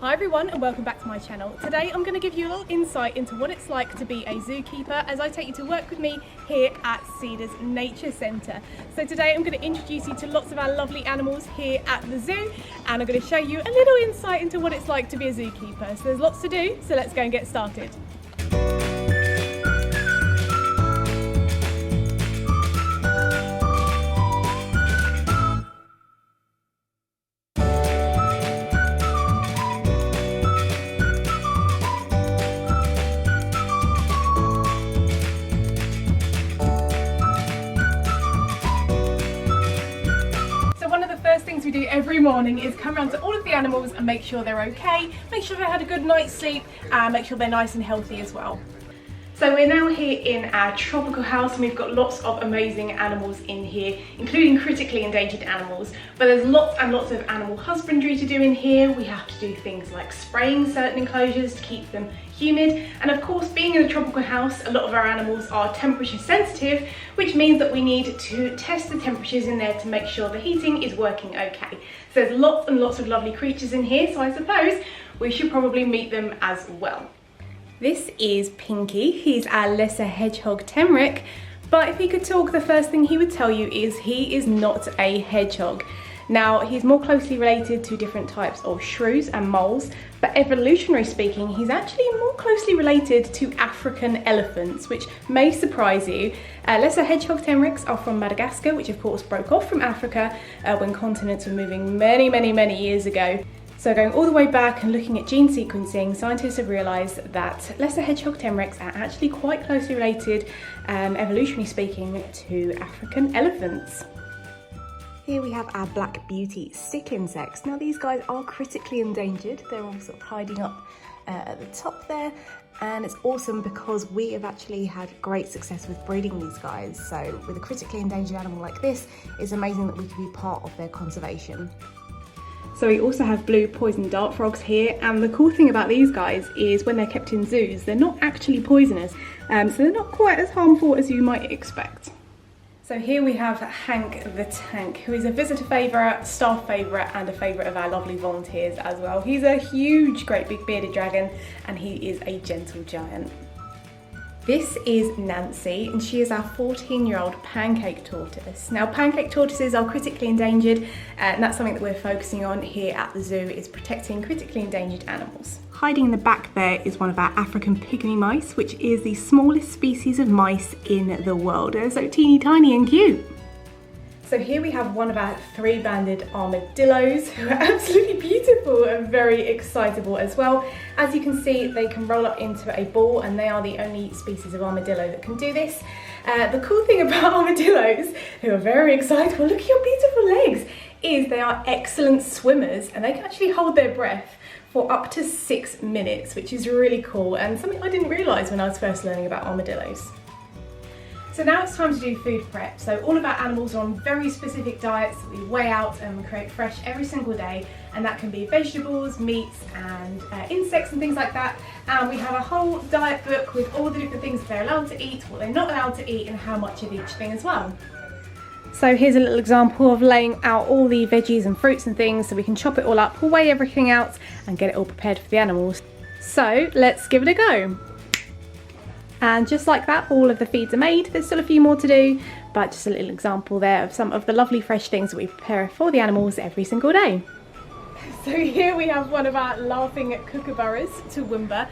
Hi everyone and welcome back to my channel. Today I'm going to give you a little insight into what it's like to be a zookeeper as I take you to work with me here at Cedars Nature Centre. So today I'm going to introduce you to lots of our lovely animals here at the zoo, and I'm going to show you a little insight into what it's like to be a zookeeper. So there's lots to do, so let's go and get started. Things we do every morning is come around to all of the animals and make sure they're okay, make sure they had a good night's sleep, and make sure they're nice and healthy as well. So we're now here in our tropical house and we've got lots of amazing animals in here, including critically endangered animals. But there's lots and lots of animal husbandry to do in here. We have to do things like spraying certain enclosures to keep them humid. And of course, being in a tropical house, a lot of our animals are temperature sensitive, which means that we need to test the temperatures in there to make sure the heating is working okay. So there's lots and lots of lovely creatures in here, so I suppose we should probably meet them as well. This is Pinky. He's our lesser hedgehog temric, but if he could talk, the first thing he would tell you is he is not a hedgehog. Now, he's more closely related to different types of shrews and moles, but evolutionary speaking, he's actually more closely related to African elephants, which may surprise you. Lesser hedgehog temrics are from Madagascar, which of course broke off from Africa when continents were moving many years ago. So going all the way back and looking at gene sequencing, scientists have realised that lesser hedgehog temrics are actually quite closely related, evolutionarily speaking, to African elephants. Here we have our black beauty stick insects. Now these guys are critically endangered. They're all sort of hiding up at the top there, and it's awesome because we have actually had great success with breeding these guys. So with a critically endangered animal like this, it's amazing that we can be part of their conservation. So we also have blue poison dart frogs here, and the cool thing about these guys is when they're kept in zoos, they're not actually poisonous, so they're not quite as harmful as you might expect. So here we have Hank the Tank, who is a visitor favourite, staff favourite, and a favourite of our lovely volunteers as well. He's a huge, great big bearded dragon, and he is a gentle giant. This is Nancy, and she is our 14-year-old pancake tortoise. Now, pancake tortoises are critically endangered, and that's something that we're focusing on here at the zoo, is protecting critically endangered animals. Hiding in the back there is one of our African pygmy mice, which is the smallest species of mice in the world. They're so teeny tiny and cute. So here we have one of our 3-banded armadillos, who are absolutely beautiful and very excitable as well. As you can see, they can roll up into a ball, and they are the only species of armadillo that can do this. The cool thing about armadillos, who are very excitable, look at your beautiful legs, is they are excellent swimmers, and they can actually hold their breath for up to 6 minutes, which is really cool and something I didn't realise when I was first learning about armadillos. So now it's time to do food prep. So all of our animals are on very specific diets that we weigh out and we create fresh every single day, and that can be vegetables, meats and insects and things like that. And we have a whole diet book with all the different things that they're allowed to eat, what they're not allowed to eat, and how much of each thing as well. So here's a little example of laying out all the veggies and fruits and things so we can chop it all up, weigh everything out and get it all prepared for the animals. So let's give it a go. And just like that, all of the feeds are made. There's still a few more to do, but just a little example there of some of the lovely fresh things that we prepare for the animals every single day. So here we have one of our laughing kookaburras, Toowoomba.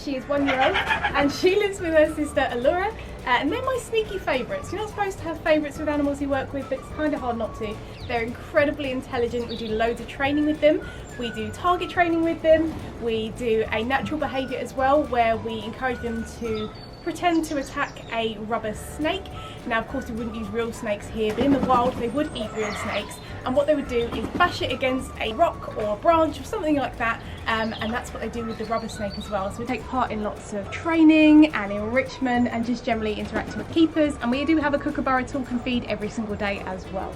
She is 1 year old and she lives with her sister Allura, and they're my sneaky favourites. You're not supposed to have favourites with animals you work with, but it's kind of hard not to. They're incredibly intelligent. We do loads of training with them. We do target training with them. We do a natural behaviour as well, where we encourage them to pretend to attack a rubber snake. Now, of course, we wouldn't use real snakes here, but in the wild they would eat real snakes, and what they would do is bash it against a rock or a branch or something like that, and that's what they do with the rubber snake as well. So we take part in lots of training and enrichment and just generally interacting with keepers, and we do have a kookaburra talk and feed every single day as well.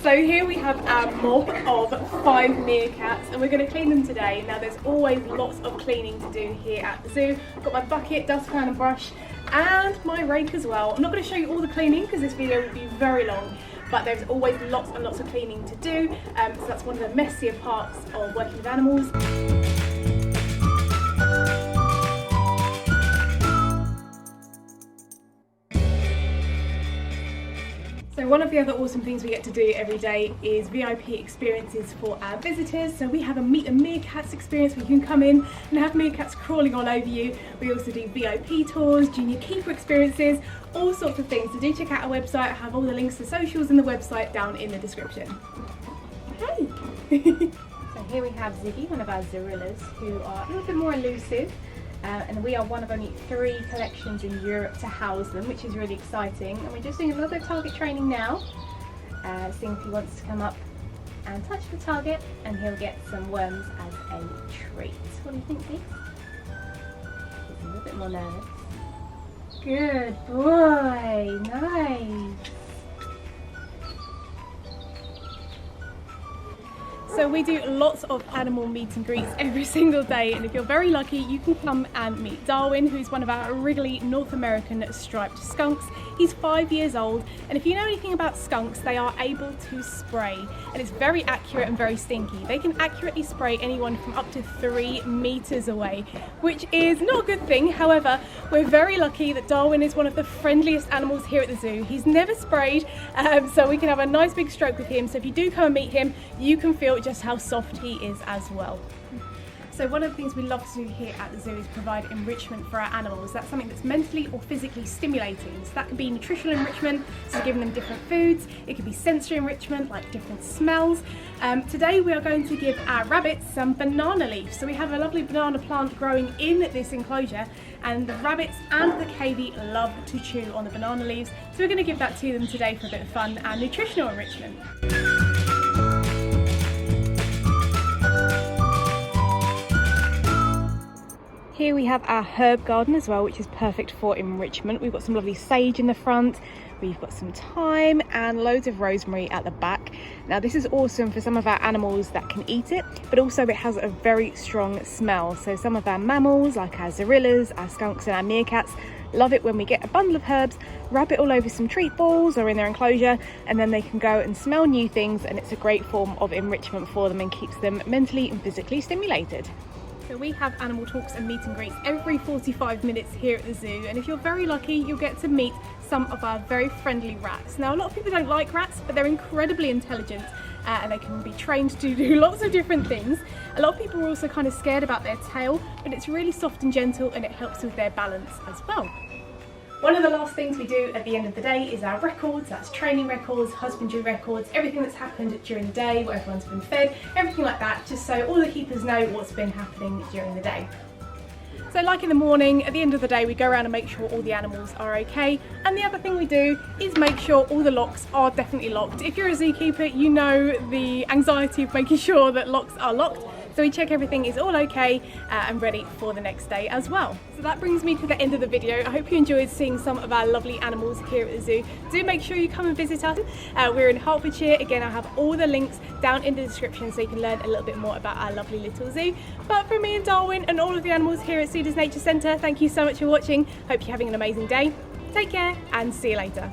So here we have our mob of 5 meerkats, and we're going to clean them today. Now there's always lots of cleaning to do here at the zoo. I've got my bucket, dustpan and brush, and my rake as well. I'm not going to show you all the cleaning because this video would be very long, but there's always lots and lots of cleaning to do, so that's one of the messier parts of working with animals. So one of the other awesome things we get to do every day is VIP experiences for our visitors. So we have a meet the meerkats experience where you can come in and have meerkats crawling all over you. We also do VIP tours, junior keeper experiences, all sorts of things. So do check out our website. I have all the links to socials and the website down in the description. Hey! So here we have Ziggy, one of our Cedaras, who are a little bit more elusive. And we are one of only 3 collections in Europe to house them, which is really exciting. And we're just doing a little bit of target training now, seeing if he wants to come up and touch the target, and he'll get some worms as a treat. What do you think, Pete? He's a little bit more nervous. Good boy, nice. So we do lots of animal meet and greets every single day, and if you're very lucky you can come and meet Darwin, who's one of our Wrigley North American striped skunks. He's 5 years old, and if you know anything about skunks, they are able to spray, and it's very accurate and very stinky. They can accurately spray anyone from up to 3 meters away, which is not a good thing. However, we're very lucky that Darwin is one of the friendliest animals here at the zoo. He's never sprayed, so we can have a nice big stroke with him. So if you do come and meet him, you can feel just how soft he is as well. So one of the things we love to do here at the zoo is provide enrichment for our animals. That's something that's mentally or physically stimulating. So that can be nutritional enrichment, so giving them different foods. It could be sensory enrichment, like different smells. Today we are going to give our rabbits some banana leaves. So we have a lovely banana plant growing in this enclosure, and the rabbits and the cavy love to chew on the banana leaves. So we're going to give that to them today for a bit of fun and nutritional enrichment. Here we have our herb garden as well, which is perfect for enrichment. We've got some lovely sage in the front, we've got some thyme and loads of rosemary at the back. Now this is awesome for some of our animals that can eat it, but also it has a very strong smell. So some of our mammals, like our Cedaras, our skunks and our meerkats, love it when we get a bundle of herbs, wrap it all over some treat balls or in their enclosure, and then they can go and smell new things, and it's a great form of enrichment for them and keeps them mentally and physically stimulated. So we have animal talks and meet and greets every 45 minutes here at the zoo, and if you're very lucky you'll get to meet some of our very friendly rats. Now a lot of people don't like rats, but they're incredibly intelligent and they can be trained to do lots of different things. A lot of people are also kind of scared about their tail, but it's really soft and gentle and it helps with their balance as well. One of the last things we do at the end of the day is our records. That's training records, husbandry records, everything that's happened during the day, what everyone's been fed, everything like that, just so all the keepers know what's been happening during the day. So like in the morning, at the end of the day, we go around and make sure all the animals are okay. And the other thing we do is make sure all the locks are definitely locked. If you're a zookeeper, you know the anxiety of making sure that locks are locked. So we check everything is all okay and ready for the next day as well. So that brings me to the end of the video. I hope you enjoyed seeing some of our lovely animals here at the zoo. Do make sure you come and visit us. We're in Hertfordshire. Again, I'll have all the links down in the description so you can learn a little bit more about our lovely little zoo. But from me and Darwin and all of the animals here at Cedars Nature Centre, thank you so much for watching. Hope you're having an amazing day. Take care and see you later.